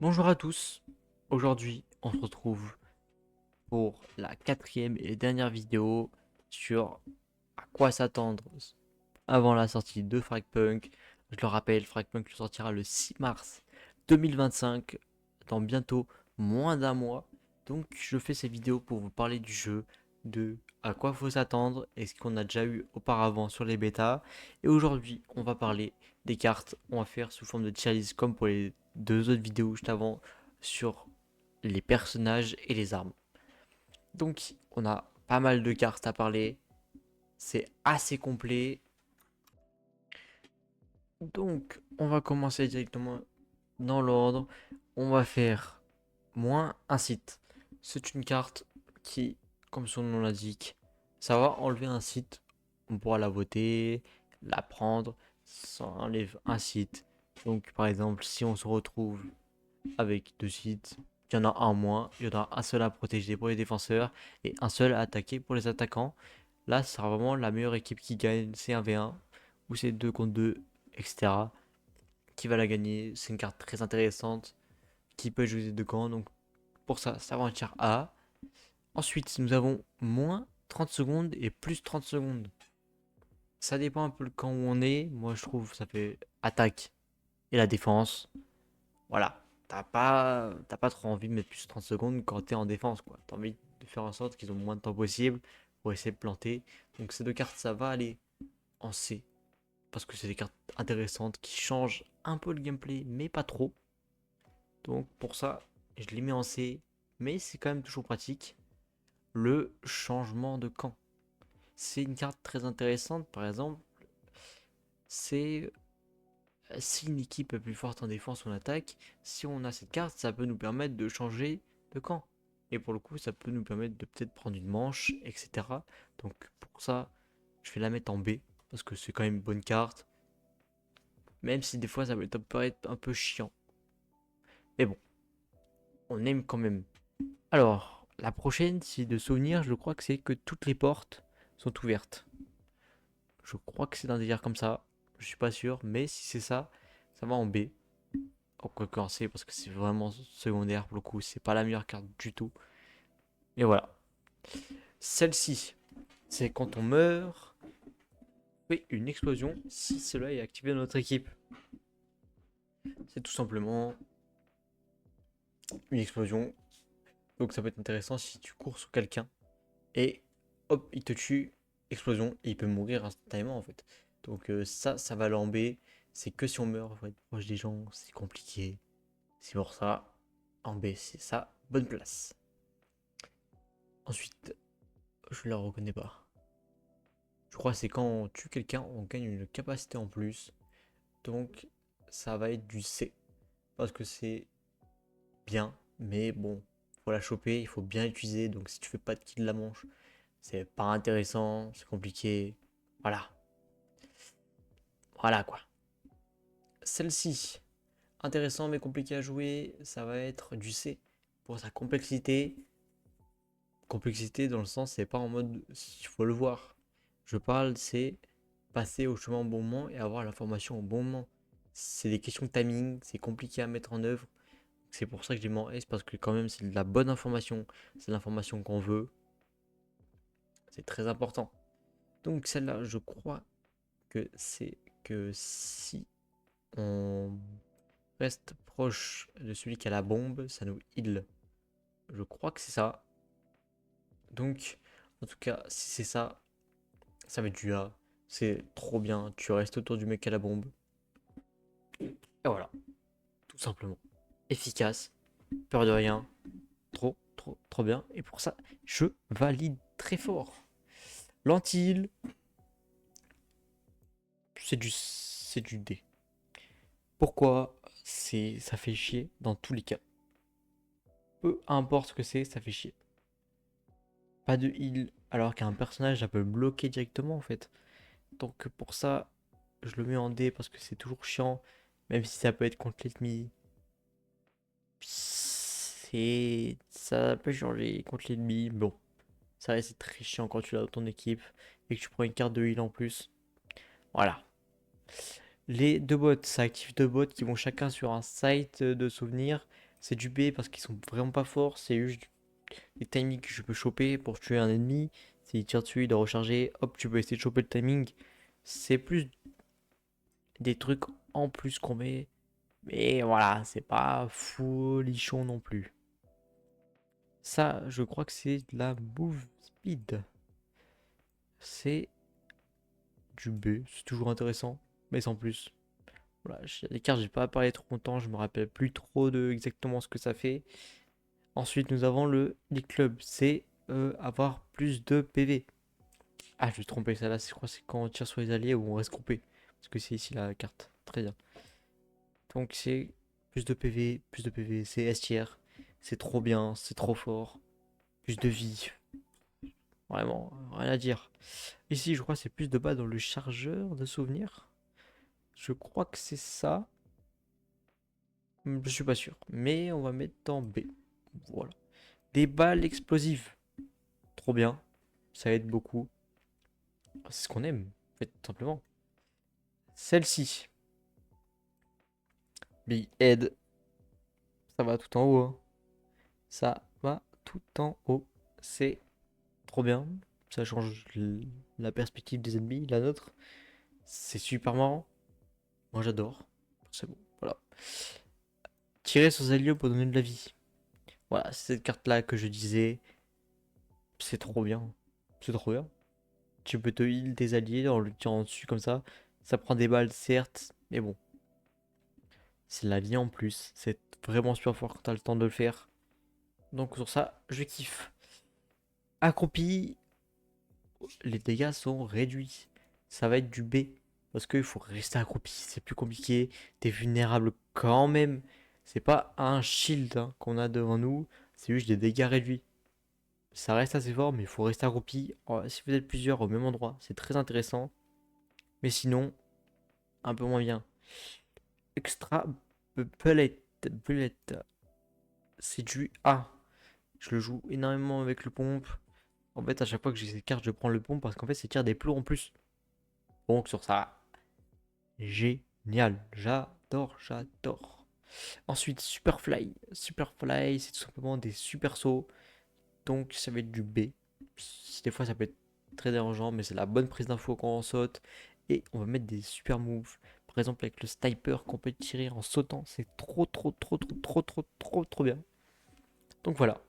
Bonjour à tous, aujourd'hui on se retrouve pour la quatrième et dernière vidéo sur à quoi s'attendre avant la sortie de Fragpunk. Je le rappelle, Fragpunk sortira le 6 mars 2025, dans bientôt moins d'un mois. Donc je fais ces vidéos pour vous parler du jeu, de à quoi faut s'attendre et ce qu'on a déjà eu auparavant sur les bêtas. Et aujourd'hui on va parler des cartes, on va faire sous forme de tier list comme pour les deux autres vidéos juste avant sur les personnages et les armes. Donc on a pas mal de cartes à parler, c'est assez complet. Donc, on va commencer directement dans l'ordre. On va faire moins un site. C'est une carte qui, comme son nom l'indique, ça va enlever un site. On pourra la voter, la prendre, ça enlève un site. Donc, par exemple, si on se retrouve avec deux sites, il y en a un moins, il y en a un seul à protéger pour les défenseurs et un seul à attaquer pour les attaquants. Là, ce sera vraiment la meilleure équipe qui gagne. C'est 1v1 ou c'est 2 contre 2, etc. Qui va la gagner? C'est une carte très intéressante qui peut jouer des deux camps. Donc pour ça, ça va en tier A. Ensuite, nous avons moins 30 secondes et plus 30 secondes. Ça dépend un peu le camp où on est. Moi, je trouve ça fait attaque et la défense. Voilà. T'as pas trop envie de mettre plus 30 secondes quand t'es en défense, quoi. T'as envie de faire en sorte qu'ils ont le moins de temps possible pour essayer de planter. Donc ces deux cartes, ça va aller en C. Parce que c'est des cartes intéressantes qui changent un peu le gameplay, mais pas trop. Donc pour ça, je les mets en C, mais c'est quand même toujours pratique. Le changement de camp. C'est une carte très intéressante, par exemple, c'est si une équipe est plus forte en défense ou en attaque, si on a cette carte, ça peut nous permettre de changer de camp. Et pour le coup, ça peut nous permettre de peut-être prendre une manche, etc. Donc pour ça, je vais la mettre en B, parce que c'est quand même une bonne carte, même si des fois ça peut paraître un peu chiant. Mais bon, on aime quand même. Alors, la prochaine, si de souvenir, je crois que c'est que toutes les portes sont ouvertes. Je crois que c'est un délire comme ça. Je suis pas sûr, mais si c'est ça, ça va en B. Oh, quoique en C, parce que c'est vraiment secondaire pour le coup. C'est pas la meilleure carte du tout. Et voilà. Celle-ci, c'est quand on meurt, on fait une explosion si cela est activé dans notre équipe. C'est tout simplement une explosion. Donc ça peut être intéressant si tu cours sur quelqu'un et hop, il te tue, explosion, et il peut mourir instantanément en fait. Donc ça va l'ember. C'est que si on meurt, faut être proche des gens, c'est compliqué. C'est pour ça, en B, c'est ça, bonne place. Ensuite, je la reconnais pas. Je crois que c'est quand on tue quelqu'un, on gagne une capacité en plus. Donc ça va être du C. Parce que c'est bien, mais bon, faut la choper, il faut bien l'utiliser. Donc si tu fais pas de kill de la manche, c'est pas intéressant, c'est compliqué. Voilà. Voilà quoi. Celle-ci, intéressant mais compliqué à jouer, ça va être du C. Pour sa complexité, complexité dans le sens, c'est pas en mode il faut le voir. Je parle, c'est passer au chemin au bon moment et avoir l'information au bon moment. C'est des questions de timing, c'est compliqué à mettre en œuvre. C'est pour ça que j'ai mis en S parce que quand même c'est de la bonne information, c'est l'information qu'on veut. C'est très important. Donc celle-là, je crois que c'est que si on reste proche de celui qui a la bombe, ça nous heal. Je crois que c'est ça. Donc, en tout cas, si c'est ça, ça va être du A. C'est trop bien. Tu restes autour du mec à la bombe. Et voilà, tout simplement. Efficace, peur de rien. Trop, trop, trop bien. Et pour ça, je valide très fort. Lentille, c'est du D. Pourquoi? Ça fait chier dans tous les cas. Peu importe ce que c'est, ça fait chier. Pas de heal, alors qu'un personnage, ça peut bloquer directement en fait. Donc pour ça, je le mets en D parce que c'est toujours chiant, même si ça peut être contre l'ennemi. Ça peut changer contre l'ennemi. Bon, ça reste très chiant quand tu l'as dans ton équipe et que tu prends une carte de heal en plus. Voilà. Les deux bots, ça active deux bots qui vont chacun sur un site de souvenirs. C'est du B parce qu'ils sont vraiment pas forts. C'est juste des timings que je peux choper pour tuer un ennemi. S'il tire dessus, il doit recharger. Hop, tu peux essayer de choper le timing. C'est plus des trucs en plus qu'on met. Mais voilà, c'est pas folichon non plus. Ça, je crois que c'est de la move speed. C'est du B. C'est toujours intéressant, mais sans plus. Voilà, les cartes, j'ai pas parlé trop longtemps. Je me rappelle plus trop de exactement ce que ça fait. Ensuite, nous avons les clubs. C'est avoir plus de PV. Ah, je vais tromper, ça là, je crois que c'est quand on tire sur les alliés ou on reste groupé. Parce que c'est ici la carte. Très bien. Donc c'est plus de PV, c'est S tier. C'est trop bien, c'est trop fort. Plus de vie. Vraiment, rien à dire. Ici, je crois que c'est plus de bas dans le chargeur de souvenirs. Je crois que c'est ça. Je suis pas sûr. Mais on va mettre en B. Voilà. Des balles explosives. Trop bien. Ça aide beaucoup. C'est ce qu'on aime, en fait, tout simplement. Celle-ci. Big Head. Ça va tout en haut, hein. Ça va tout en haut. C'est trop bien. Ça change la perspective des ennemis, la nôtre. C'est super marrant. Moi j'adore. C'est bon, voilà. Tirer sur Zalio pour donner de la vie. Voilà, c'est cette carte-là que je disais. C'est trop bien. C'est trop bien. Tu peux te heal des alliés en le tirant dessus comme ça. Ça prend des balles, certes, mais bon. C'est la vie en plus. C'est vraiment super fort quand t'as le temps de le faire. Donc sur ça, je kiffe. Accroupi, les dégâts sont réduits. Ça va être du B. Parce qu'il faut rester accroupi, c'est plus compliqué. T'es vulnérable quand même. C'est pas un shield hein, qu'on a devant nous, c'est juste des dégâts réduits. Ça reste assez fort, mais il faut rester accroupi. Si vous êtes plusieurs au même endroit, c'est très intéressant. Mais sinon, un peu moins bien. Extra bullet. C'est du A. Je le joue énormément avec le pompe. En fait, à chaque fois que j'ai cette carte, je prends le pompe parce qu'en fait, c'est tire des plots en plus. Donc sur ça, génial. J'adore, j'adore. Ensuite, Superfly. Superfly, c'est tout simplement des super sauts. Donc ça va être du B. Des fois, ça peut être très dérangeant, mais c'est la bonne prise d'info quand on saute. Et on va mettre des super moves. Par exemple, avec le sniper qu'on peut tirer en sautant. C'est trop bien. Donc voilà.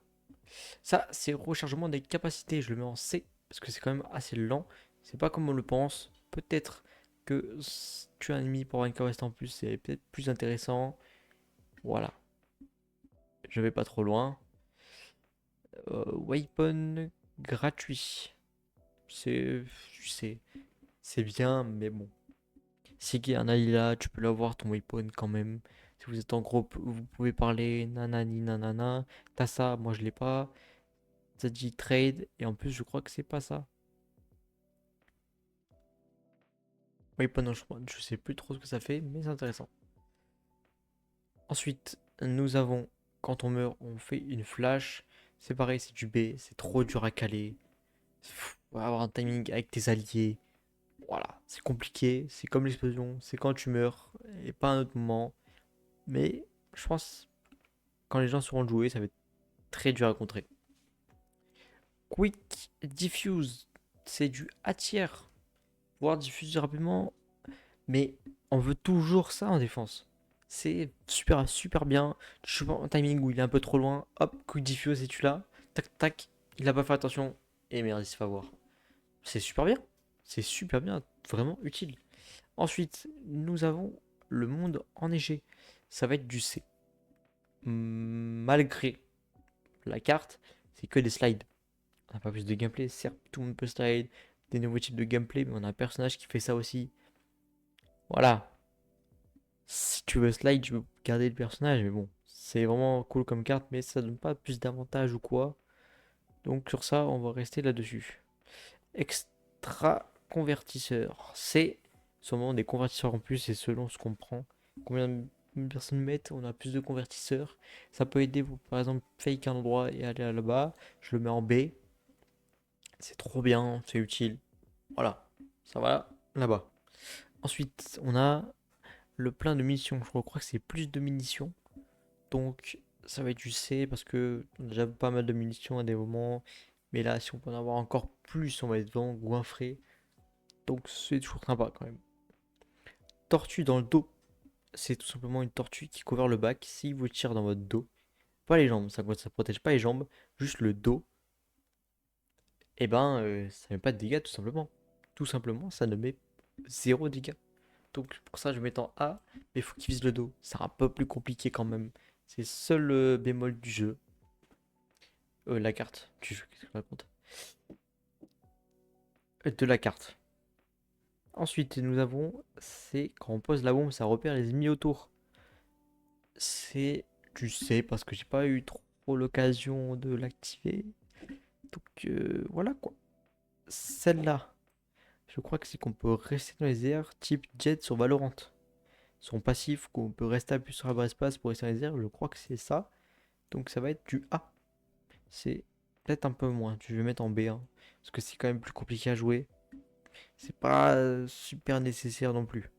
Ça, c'est rechargement des capacités. Je le mets en C parce que c'est quand même assez lent. C'est pas comme on le pense. Peut-être que tuer un ennemi pour avoir une capacité en plus, c'est peut-être plus intéressant. Voilà. Je vais pas trop loin. Weapon gratuit. C'est, c'est, c'est bien, mais bon. Si il y a un allié tu peux l'avoir ton weapon quand même. Si vous êtes en groupe, vous pouvez parler nanani nanana. T'as ça, moi je l'ai pas. Ça dit trade et en plus je crois que c'est pas ça. Weapon je sais plus trop ce que ça fait, mais c'est intéressant. Ensuite, nous avons quand on meurt, on fait une flash. C'est pareil, c'est du B, c'est trop dur à caler. Faut avoir un timing avec tes alliés. Voilà, c'est compliqué, c'est comme l'explosion, c'est quand tu meurs et pas un autre moment. Mais je pense quand les gens seront joués, ça va être très dur à contrer. Quick Diffuse, c'est du A tiers. Pouvoir diffuser rapidement, mais on veut toujours ça en défense. C'est super bien. Tu chopes un timing où il est un peu trop loin, hop, quick diffuse et tu l'as. Tac tac, il a pas fait attention. Et merde, il se fait avoir. C'est super bien. C'est super bien, vraiment utile. Ensuite, nous avons le monde enneigé. Ça va être du C. Malgré la carte, c'est que des slides. On n'a pas plus de gameplay. Certes, tout le monde peut slide, des nouveaux types de gameplay, mais on a un personnage qui fait ça aussi. Voilà. Si tu veux slide, tu peux garder le personnage, mais bon, c'est vraiment cool comme carte, mais ça donne pas plus d'avantages ou quoi. Donc sur ça, on va rester là-dessus. Extra convertisseur. C'est sûrement des convertisseurs en plus, et selon ce qu'on prend. Combien de personnes mettent, on a plus de convertisseurs. Ça peut aider pour, par exemple, fake un endroit et aller là-bas. Je le mets en B. C'est trop bien, c'est utile. Voilà, ça va là-bas. Ensuite, on a le plein de munitions. Je crois que c'est plus de munitions. Donc, ça va être du C parce que on a déjà pas mal de munitions à des moments. Mais là, si on peut en avoir encore plus, on va être vraiment goinfré. Donc c'est toujours sympa quand même. Tortue dans le dos. C'est tout simplement une tortue qui couvre le bac. Si vous tire dans votre dos, pas les jambes, ça protège pas les jambes, juste le dos, et ben ça met pas de dégâts tout simplement. Tout simplement, ça ne met zéro dégâts. Donc pour ça, je vais mettre en A, mais il faut qu'il vise le dos. C'est un peu plus compliqué quand même. C'est le seul bémol du jeu. La carte du jeu, qu'est-ce que je raconte? De la carte. Ensuite, nous avons, c'est quand on pose la bombe, ça repère les ennemis autour. C'est, tu sais, parce que j'ai pas eu trop l'occasion de l'activer. Donc voilà quoi. Celle-là, je crois que c'est qu'on peut rester dans les airs, type jet sur Valorant. Son passif, qu'on peut rester appuyé sur la barre espace pour rester dans les airs, je crois que c'est ça. Donc ça va être du A. C'est peut-être un peu moins. Je vais mettre en B1. Parce que c'est quand même plus compliqué à jouer. C'est pas super nécessaire non plus.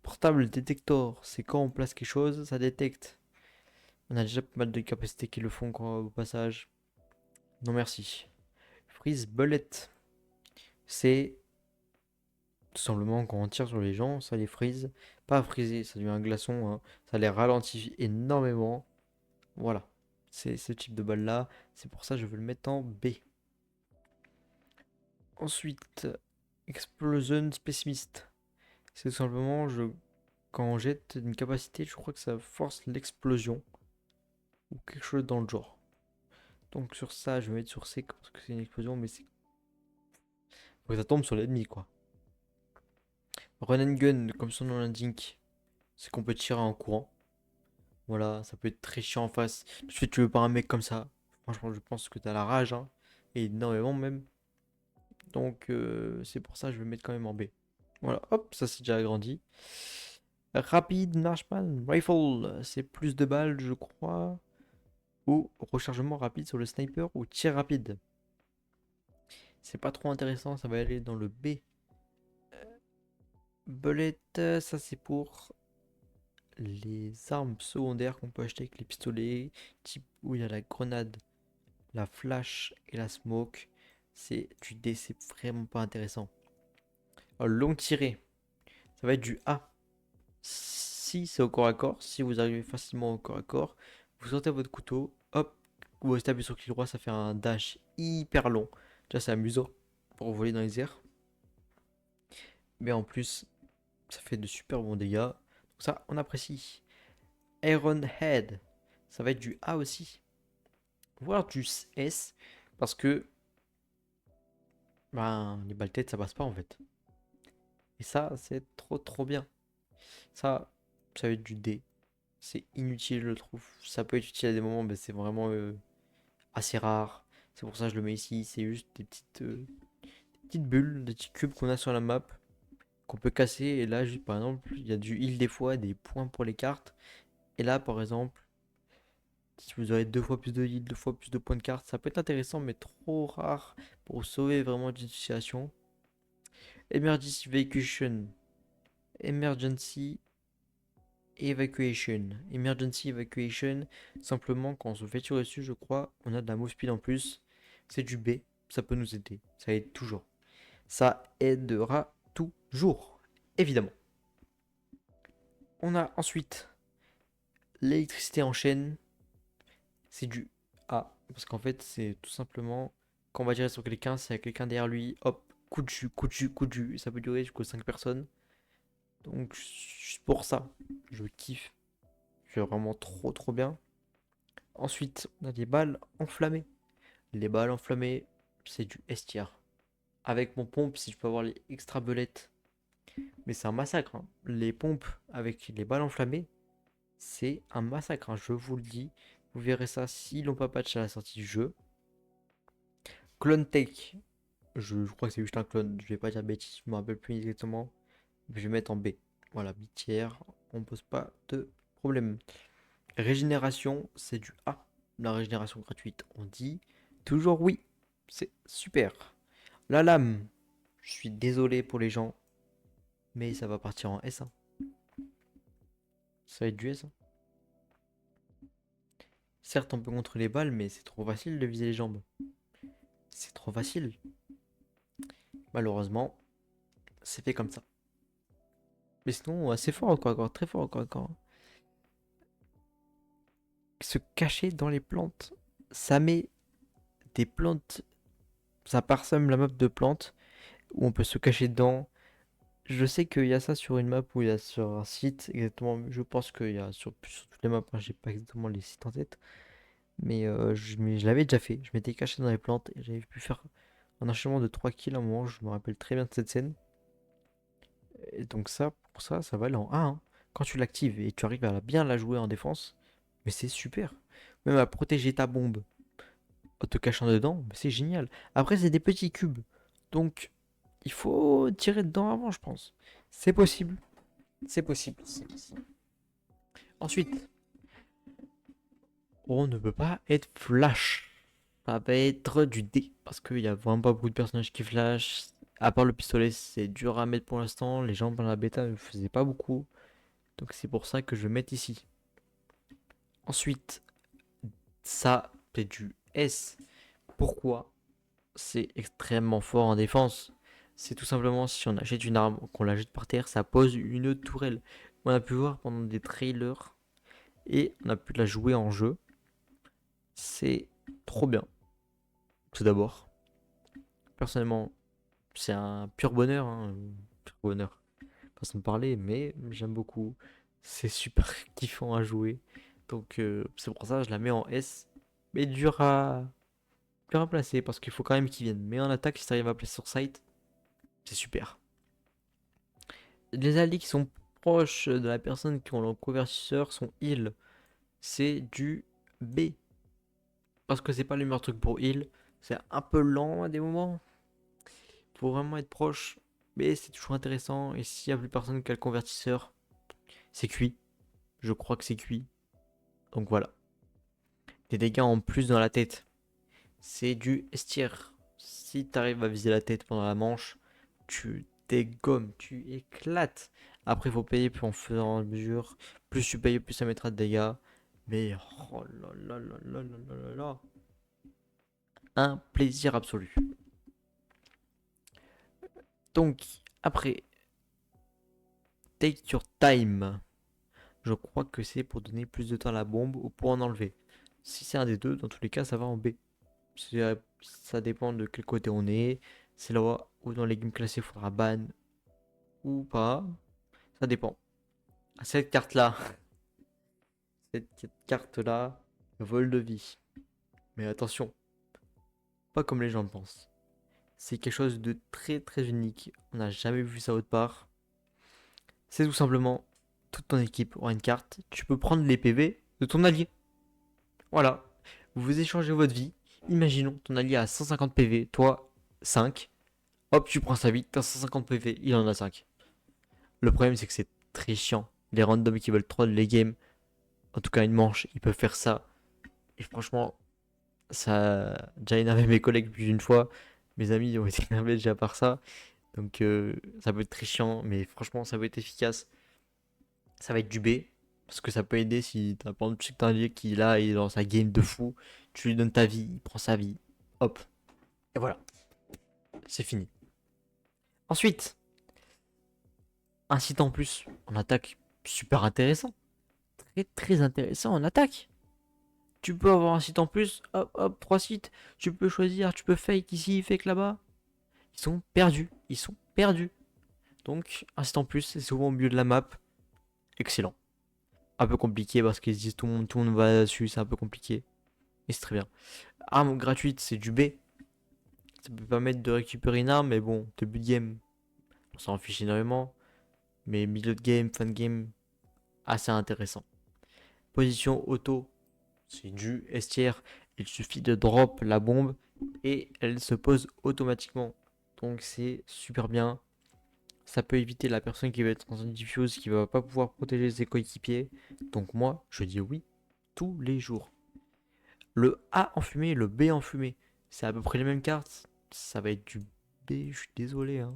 Portable détector, c'est quand on place quelque chose, ça détecte. On a déjà pas mal de capacités qui le font quand, au passage. Non merci. Freeze bullet, c'est tout simplement quand on tire sur les gens, ça les freeze. Pas freezer, ça devient un glaçon, hein. Ça les ralentit énormément. Voilà. C'est ce type de balle là. C'est pour ça que je veux le mettre en B. Ensuite, Explosion Pessimist. C'est tout simplement, quand on jette une capacité, je crois que ça force l'explosion. Ou quelque chose dans le genre. Donc sur ça, je vais mettre sur C parce que c'est une explosion, mais c'est. Faut que ça tombe sur l'ennemi, quoi. Run and gun, comme son nom l'indique, c'est qu'on peut tirer en courant. Voilà, ça peut être très chiant en face. Tu veux pas un mec comme ça. Franchement, je pense que t'as la rage, hein. Et énormément même. Donc c'est pour ça que je vais le mettre quand même en B. Voilà, hop, ça c'est déjà agrandi. Rapide Marksman Rifle, c'est plus de balles, je crois. Ou rechargement rapide sur le sniper ou tir rapide. C'est pas trop intéressant, ça va aller dans le B. Belette, ça c'est pour les armes secondaires qu'on peut acheter avec les pistolets, type où il y a la grenade, la flash et la smoke. C'est du D, c'est vraiment pas intéressant. Alors, long tiré, ça va être du A. Si c'est au corps à corps, si vous arrivez facilement au corps à corps, vous sortez votre couteau, hop, vous restez appuyé sur le clic droit, ça fait un dash hyper long. Déjà, c'est amusant pour voler dans les airs. Mais en plus, ça fait de super bons dégâts. Donc ça, on apprécie. Iron Head, ça va être du A aussi. Voire du S, parce que ben, les balles têtes, ça passe pas en fait. Et ça, c'est trop trop bien. Ça va être du D. C'est inutile, je trouve. Ça peut être utile à des moments, mais c'est vraiment assez rare. C'est pour ça que je le mets ici. C'est juste des petites bulles, des petits cubes qu'on a sur la map, qu'on peut casser. Et là, juste, par exemple, il y a du heal des fois, des points pour les cartes. Et là, par exemple, si vous aurez deux fois plus de heal, deux fois plus de points de carte, ça peut être intéressant, mais trop rare pour sauver vraiment d'une situation. Emergency Evacuation. Emergency Evacuation. Emergency Evacuation. Simplement, quand on se fait tirer dessus, je crois, on a de la move speed en plus. C'est du B. Ça peut nous aider. Ça aide toujours. Ça aidera toujours. Évidemment. On a ensuite l'électricité en chaîne. C'est du A. Parce qu'en fait, c'est tout simplement quand on va tirer sur quelqu'un, c'est quelqu'un derrière lui. Hop, coup de jus, coup de jus, coup de jus. Ça peut durer jusqu'aux 5 personnes. Donc, juste pour ça, je kiffe. C'est vraiment trop trop bien. Ensuite, on a des balles enflammées. Les balles enflammées, c'est du S tier. Avec mon pompe, si je peux avoir les extra belettes. Mais c'est un massacre, hein. Les pompes avec les balles enflammées, c'est un massacre, hein, je vous le dis. Vous verrez ça s'ils n'ont pas patch à la sortie du jeu. Clone Tech, je crois que c'est juste un clone. Je vais pas dire bêtise, je me rappelle plus exactement. Je vais mettre en B. Voilà, B tiers, on pose pas de problème. Régénération, c'est du A. La régénération gratuite, on dit toujours oui. C'est super. La lame, je suis désolé pour les gens, mais ça va partir en S1. Ça va être du S1. Certes, on peut contrôler les balles, mais c'est trop facile de viser les jambes. C'est trop facile. Malheureusement, c'est fait comme ça. Mais sinon, assez fort encore, très fort encore. Se cacher dans les plantes, ça met des plantes, ça parsème la map de plantes où on peut se cacher dedans. Je sais qu'il y a ça sur une map ou il y a sur un site exactement. Je pense qu'il y a sur toutes les maps, hein, j'ai pas exactement les sites en tête. Mais je l'avais déjà fait. Je m'étais caché dans les plantes et j'avais pu faire un enchaînement de 3 kills à un moment. Je me rappelle très bien de cette scène. Et donc ça, pour ça, ça va aller en 1, hein. Quand tu l'actives et tu arrives à bien la jouer en défense, mais c'est super. Même à protéger ta bombe en te cachant dedans, c'est génial. Après, c'est des petits cubes. Donc, il faut tirer dedans avant, je pense. C'est possible. C'est possible. C'est possible. Ensuite, on ne peut pas être flash. Ça va être du dé. Parce qu'il n'y a vraiment pas beaucoup de personnages qui flash. À part le pistolet, c'est dur à mettre pour l'instant. Les gens dans la bêta ne faisaient pas beaucoup. Donc c'est pour ça que je vais mettre ici. Ensuite, ça, c'est du S. Pourquoi? C'est extrêmement fort en défense. C'est tout simplement si on achète une arme, qu'on la jette par terre, ça pose une tourelle. On a pu voir pendant des trailers et on a pu la jouer en jeu. C'est trop bien. Tout d'abord, personnellement, c'est un pur bonheur, hein, pur bonheur, façon de parler, mais j'aime beaucoup. C'est super kiffant à jouer. Donc c'est pour ça que je la mets en S. Mais dur à placer parce qu'il faut quand même qu'il vienne. Mais en attaque, si tu arrives à placer sur site, c'est super. Les alliés qui sont proches de la personne qui ont le convertisseur sont heal. C'est du B. Parce que c'est pas le meilleur truc pour heal. C'est un peu lent à des moments. Faut vraiment être proche. Mais c'est toujours intéressant. Et s'il y a plus personne qui a le convertisseur, c'est cuit. Je crois que c'est cuit. Donc voilà. Des dégâts en plus dans la tête. C'est du estière. Si tu arrives à viser la tête pendant la manche, tu dégommes, tu éclates. Après, il faut payer plus en faisant en mesure. Plus tu payes, plus ça mettra de dégâts. Mais oh là là là là là là là là. Un plaisir absolu. Donc, après, take your time. Je crois que c'est pour donner plus de temps à la bombe ou pour en enlever. Si c'est un des deux, dans tous les cas, ça va en B. Ça dépend de quel côté on est. C'est là où dans les games classés, il faudra ban ou pas. Ça dépend. Cette carte-là, cette carte-là, vol de vie. Mais attention, pas comme les gens le pensent. C'est quelque chose de très très unique. On n'a jamais vu ça autre part. C'est tout simplement, toute ton équipe aura une carte. Tu peux prendre les PV de ton allié. Voilà. Vous échangez votre vie. Imaginons ton allié a 150 PV, toi 5. Hop, tu prends sa vie, t'as 150 PV, il en a 5. Le problème, c'est que c'est très chiant. Les randoms qui veulent troll les games, en tout cas une manche, ils peuvent faire ça. Et franchement, ça a déjà énervé mes collègues plus d'une fois. Mes amis ont été énervés déjà par ça. Donc ça peut être très chiant, mais franchement, ça peut être efficace. Ça va être du B. Parce que ça peut aider si t'as pas tu sais que t'as un lieu qui là il est dans sa game de fou. Tu lui donnes ta vie, il prend sa vie. Hop. Et voilà. C'est fini. Ensuite, un site en plus en attaque super intéressant. Très très intéressant en attaque. Tu peux avoir un site en plus, hop hop, 3 sites. Tu peux choisir, tu peux fake ici, fake là-bas. Ils sont perdus. Ils sont perdus. Donc, un site en plus, c'est souvent au milieu de la map. Excellent. Un peu compliqué parce qu'ils se disent tout le monde va dessus, c'est un peu compliqué. Mais c'est très bien. Arme gratuite, c'est du B. Ça peut permettre de récupérer une arme, mais bon, début de game, on s'en fiche énormément. Mais milieu de game, fin de game, assez intéressant. Position auto, c'est du S tier. Il suffit de drop la bombe et elle se pose automatiquement. Donc c'est super bien. Ça peut éviter la personne qui va être dans un diffuse, qui va pas pouvoir protéger ses coéquipiers. Donc moi, je dis oui tous les jours. Le A en fumée et le B en fumée, c'est à peu près les mêmes cartes. Ça va être du B, je suis désolé, hein.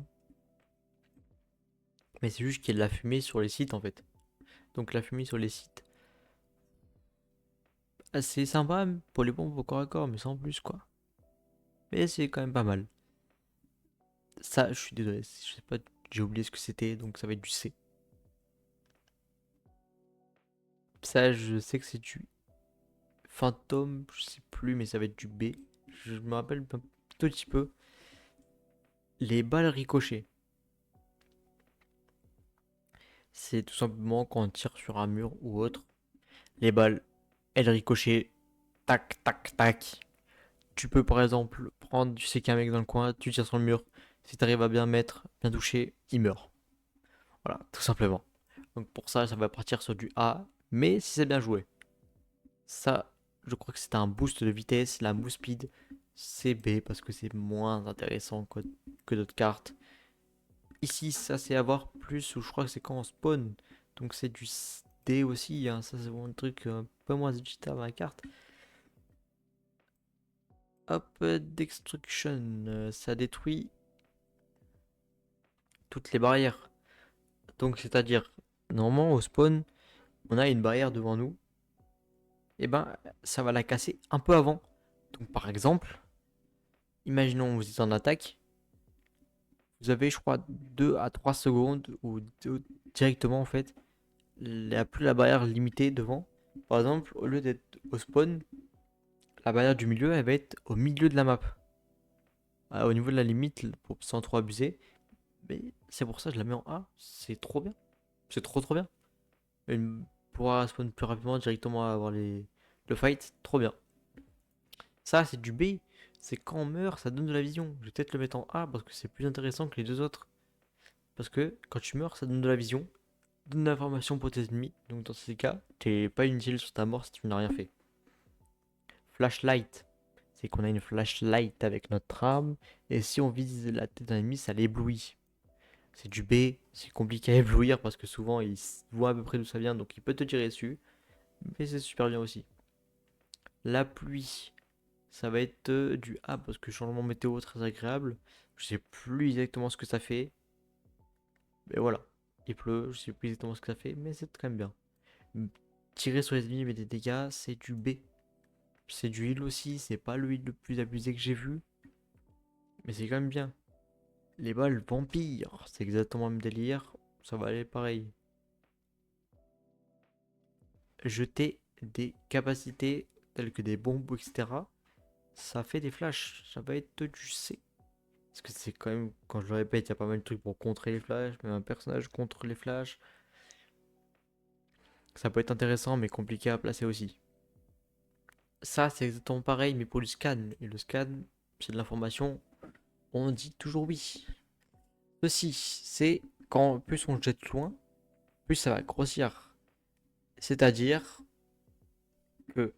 Mais c'est juste qu'il y a de la fumée sur les sites en fait. Donc la fumée sur les sites, assez sympa pour les bombes au corps à corps, mais sans plus quoi. Mais c'est quand même pas mal. Ça, je suis désolé, je sais pas, j'ai oublié ce que c'était, donc ça va être du C. Ça, je sais que c'est du fantôme, je sais plus, mais ça va être du B. Je me rappelle un tout petit peu. Les balles ricochées. C'est tout simplement quand on tire sur un mur ou autre. Les balles, elles ricochettent. Tac, tac, tac. Tu peux par exemple prendre, tu sais qu'il y a un mec dans le coin, tu tires sur le mur. Si tu arrives à bien mettre, bien toucher, il meurt. Voilà, tout simplement. Donc pour ça, ça va partir sur du A. Mais si c'est bien joué. Ça, je crois que c'est un boost de vitesse. La move speed, c'est B parce que c'est moins intéressant que d'autres cartes. Ici, ça c'est avoir plus, ou je crois que c'est quand on spawn. Donc c'est du D aussi, hein. Ça c'est vraiment un truc un peu moins utile à ma carte. Hop, Destruction, ça détruit toutes les barrières. Donc c'est-à-dire, normalement au spawn, on a une barrière devant nous. Et ben, ça va la casser un peu avant. Donc par exemple, imaginons vous êtes en attaque. Vous avez, je crois, 2 à 3 secondes, ou directement en fait, plus la barrière limitée devant. Par exemple, au lieu d'être au spawn, la barrière du milieu, elle va être au milieu de la map. Au niveau de la limite, sans trop abuser. Mais c'est pour ça que je la mets en A. C'est trop bien. C'est trop trop bien. Une, pouvoir spawn plus rapidement, directement avoir le fight, trop bien. Ça, c'est du B. C'est quand on meurt, ça donne de la vision. Je vais peut-être le mettre en A parce que c'est plus intéressant que les deux autres. Parce que quand tu meurs, ça donne de la vision, donne de l'information pour tes ennemis. Donc dans ces cas, t'es pas inutile sur ta mort si tu n'as rien fait. Flashlight. C'est qu'on a une flashlight avec notre arme. Et si on vise la tête d'un ennemi, ça l'éblouit. C'est du B. C'est compliqué à éblouir parce que souvent il voit à peu près d'où ça vient. Donc il peut te tirer dessus. Mais c'est super bien aussi. La pluie. Ça va être du A parce que changement météo très agréable. Je sais plus exactement ce que ça fait. Mais voilà. Il pleut, je sais plus exactement ce que ça fait, mais c'est quand même bien. Tirer sur les ennemis mais des dégâts, c'est du B. C'est du heal aussi, c'est pas le heal le plus abusé que j'ai vu. Mais c'est quand même bien. Les balles vampires, c'est exactement le même délire. Ça va aller pareil. Jeter des capacités telles que des bombes, etc. Ça fait des flashs. Ça va être du C. Parce que c'est quand même, quand je le répète, il y a pas mal de trucs pour contrer les flashs. Même un personnage contre les flashs. Ça peut être intéressant mais compliqué à placer aussi. Ça, c'est exactement pareil, mais pour le scan. Et le scan, c'est de l'information. On dit toujours oui. Ceci, c'est quand plus on jette loin, plus ça va grossir. C'est-à-dire que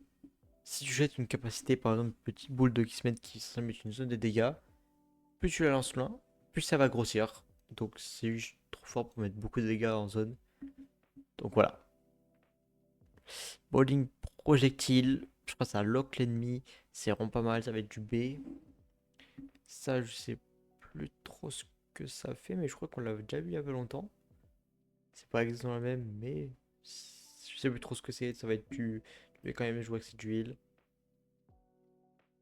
si tu jettes une capacité, par exemple, une petite boule de X-Men qui met une zone de dégâts, plus tu la lances loin, plus ça va grossir. Donc c'est juste trop fort pour mettre beaucoup de dégâts en zone. Donc voilà. Bowling projectile, je crois que ça lock l'ennemi. C'est vraiment pas mal, ça va être du B. Ça, je sais plus trop ce que ça fait, mais je crois qu'on l'avait déjà vu il y a pas longtemps. C'est pas exactement la même, mais je sais plus trop ce que c'est. Ça va être du. Je vais quand même jouer que c'est du heal.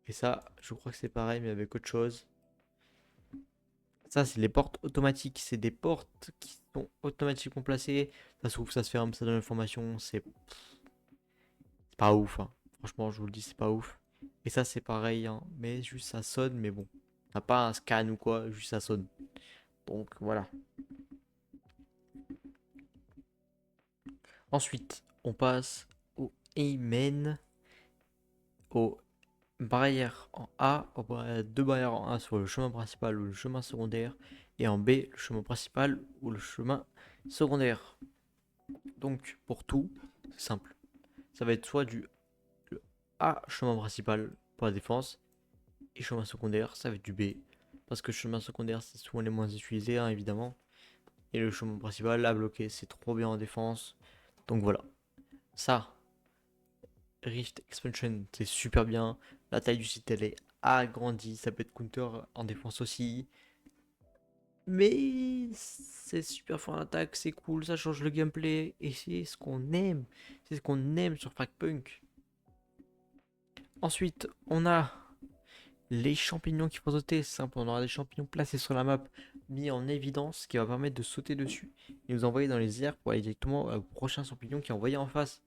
Et ça, je crois que c'est pareil, mais avec autre chose. Ça, c'est les portes automatiques. C'est des portes qui sont automatiquement placées. Ça s'ouvre, ça se ferme, ça donne l'information. C'est pas ouf, hein. Franchement, je vous le dis, c'est pas ouf. Et ça, c'est pareil, hein. Mais juste ça sonne, mais bon. T'as pas un scan ou quoi, juste ça sonne. Donc voilà. Ensuite, on passe au Amen, aux barrières en A, deux barrières en A sur le chemin principal ou le chemin secondaire, et en B, le chemin principal ou le chemin secondaire. Donc, pour tout, c'est simple. Ça va être soit du A, chemin principal pour la défense, et chemin secondaire, ça va être du B. Parce que le chemin secondaire, c'est souvent les moins utilisés, hein, évidemment. Et le chemin principal, là, bloqué, c'est trop bien en défense. Donc voilà. Ça, Rift Expansion, c'est super bien. La taille du site, elle est agrandie. Ça peut être counter en défense aussi. Mais c'est super fort en attaque, c'est cool, ça change le gameplay. Et c'est ce qu'on aime. C'est ce qu'on aime sur Fragpunk. Ensuite, on a les champignons qu'il faut sauter. C'est simple, on aura des champignons placés sur la map, mis en évidence, ce qui va permettre de sauter dessus et nous envoyer dans les airs pour aller directement au prochain champignon qui est envoyé en face.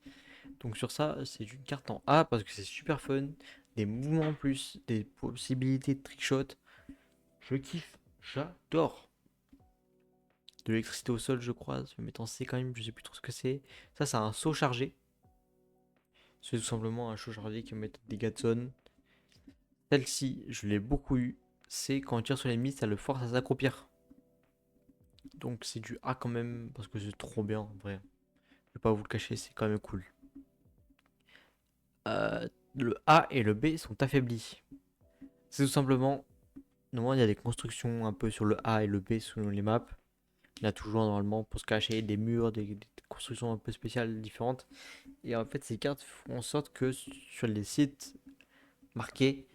Donc sur ça, c'est une carte en A parce que c'est super fun, des mouvements en plus, des possibilités de trickshot. Je kiffe, j'adore. De l'électricité au sol, je crois. Je vais mettre en C quand même, je sais plus trop ce que c'est. Ça, c'est un saut chargé. C'est tout simplement un saut chargé qui va mettre des dégâts de zone. Celle-ci, je l'ai beaucoup eu. C'est quand on tire sur l'ennemi, ça le force à s'accroupir. Donc c'est du A quand même, parce que c'est trop bien en vrai. Je vais pas vous le cacher, c'est quand même cool. Le A et le B sont affaiblis. C'est tout simplement, normalement il y a des constructions un peu sur le A et le B selon les maps. Il y a toujours normalement pour se cacher des murs, des constructions un peu spéciales différentes. Et en fait ces cartes font en sorte que sur les sites marqués,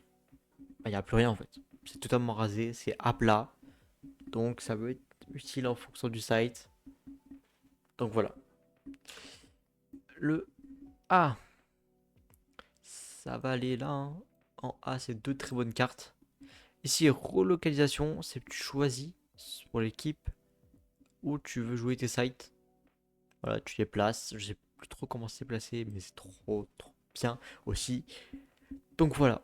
il n'y a plus rien en fait. C'est totalement rasé, c'est à plat. Donc ça peut être utile en fonction du site. Donc voilà. Le A, ça va aller là, hein. En A, c'est deux très bonnes cartes. Ici, relocalisation, c'est que tu choisis pour l'équipe où tu veux jouer tes sites. Voilà, tu les places. Je sais plus trop comment c'est placé, mais c'est trop bien aussi. Donc voilà,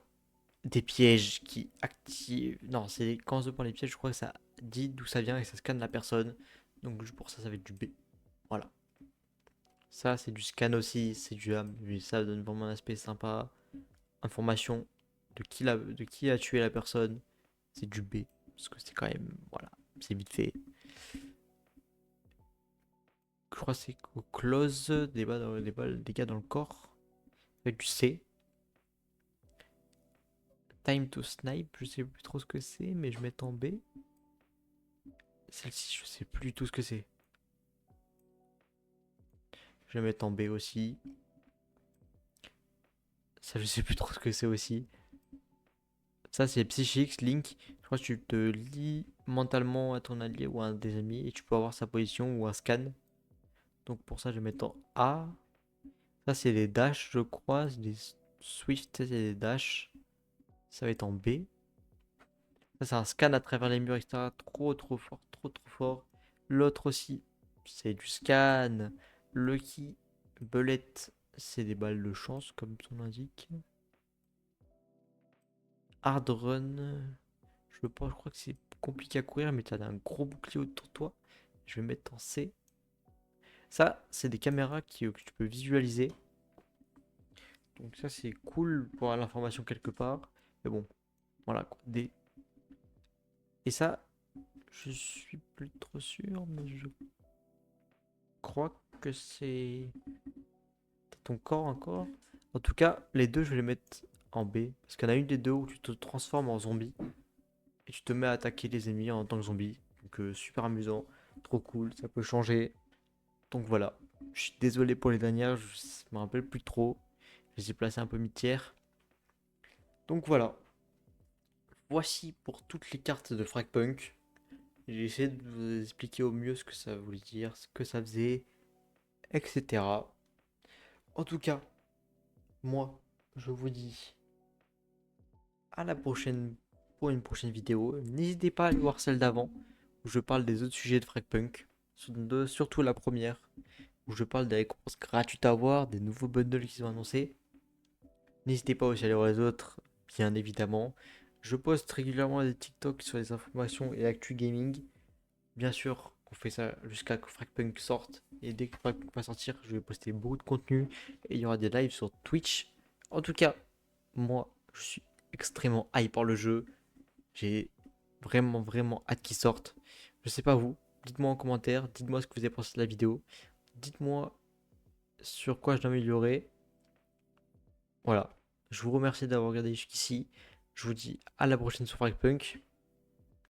des pièges qui activent. Non, c'est quand on se prend les pièges, je crois que ça dit d'où ça vient et ça scanne la personne. Donc pour ça, ça va être du B. Voilà. Ça, c'est du scan aussi, c'est du A, mais ça donne vraiment un aspect sympa. Information de qui a tué la personne, c'est du B. Parce que c'est quand même, voilà, c'est vite fait. Je crois que c'est au close, dégâts dans le corps. Avec du C. Time to snipe, je sais plus trop ce que c'est, mais je mets en B. Celle-ci, je sais plus tout ce que c'est. Je vais mettre en B aussi. Ça, je sais plus trop ce que c'est aussi. Ça, c'est psychique, Link. Je crois que tu te lies mentalement à ton allié ou à un des amis et tu peux avoir sa position ou un scan. Donc pour ça, je vais mettre en A. Ça, c'est des dash, je crois. Des Swift, c'est des dash. Ça va être en B. Ça, c'est un scan à travers les murs, etc. Trop fort, trop fort. L'autre aussi, c'est du scan. Lucky Bullet, c'est des balles de chance, comme son l'indique. Hard Run, je veux pas, je crois que c'est compliqué à courir, mais tu as un gros bouclier autour de toi. Je vais mettre en C. Ça, c'est des caméras que tu peux visualiser. Donc ça, c'est cool pour avoir l'information quelque part. Mais bon, voilà quoi. Et ça, je suis plus trop sûr, mais je crois que c'est ton corps encore. En tout cas, les deux, je vais les mettre en B. Parce qu'il y en a une des deux où tu te transformes en zombie. Et tu te mets à attaquer les ennemis en tant que zombie. Donc super amusant, trop cool, ça peut changer. Donc voilà. Je suis désolé pour les dernières, je me rappelle plus trop. Je les ai placées un peu mi-tiers. Donc voilà. Voici pour toutes les cartes de Fragpunk. J'ai essayé de vous expliquer au mieux ce que ça voulait dire, ce que ça faisait, etc. En tout cas, moi, je vous dis à la prochaine pour une prochaine vidéo. N'hésitez pas à aller voir celle d'avant, où je parle des autres sujets de Fragpunk, surtout la première, où je parle des récompenses gratuites à avoir, des nouveaux bundles qui sont annoncés. N'hésitez pas aussi à aller voir les autres, bien évidemment. Je poste régulièrement des TikTok sur les informations et l'actu gaming. Bien sûr, on fait ça jusqu'à que Fragpunk sorte. Et dès que Fragpunk va sortir, je vais poster beaucoup de contenu. Et il y aura des lives sur Twitch. En tout cas, moi, je suis extrêmement hype par le jeu. J'ai vraiment hâte qu'il sorte. Je sais pas vous. Dites-moi en commentaire. Dites-moi ce que vous avez pensé de la vidéo. Dites-moi sur quoi je dois améliorer. Voilà. Je vous remercie d'avoir regardé jusqu'ici. Je vous dis à la prochaine sur Fragpunk.